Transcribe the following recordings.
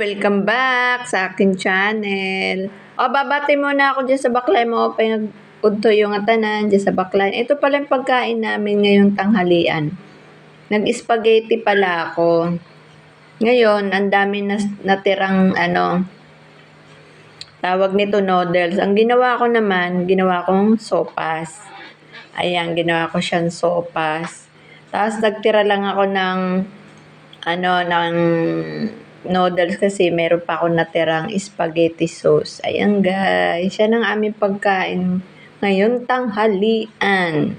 Welcome back sa akin channel. Babati muna ako dyan sa baklay mo. Pinag-udto yung atanan dyan sa baklay. Ito pala yung pagkain namin ngayong tanghalian. Nag-spaghetti pala ako. Ngayon, ang dami natirang tawag nito noodles. Ang ginawa ko naman, ginawa kong sopas. Ayan, ginawa ko siyang sopas. Tapos nagtira lang ako ng noodles kasi meron pa ako natirang spaghetti sauce. Ayan guys, yan ang aming pagkain ngayon tanghalian.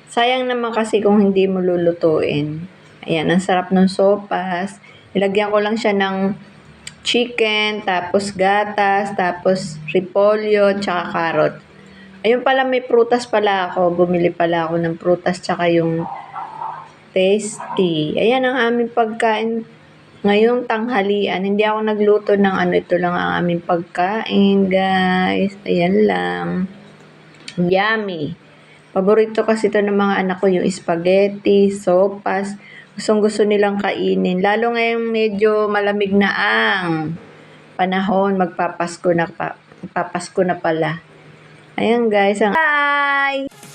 Sayang naman kasi kung hindi mo lulutuin. Ayan, ang sarap ng sopas. Ilagyan ko lang siya ng chicken, tapos gatas, tapos repolyo, tsaka carrot. Ayun pala, may prutas pala ako. Bumili pala ako ng prutas tsaka yung tasty. Ayan ang aming pagkain ngayong tanghalian. Hindi ako nagluto ng ito lang ang aming pagkain, guys. Ayan lang. Yummy. Paborito kasi ito ng mga anak ko, yung spaghetti, sopas. Gustong-gusto nilang kainin. Lalo ngayong medyo malamig na ang panahon, magpapasko na pala. Ayan guys. Bye!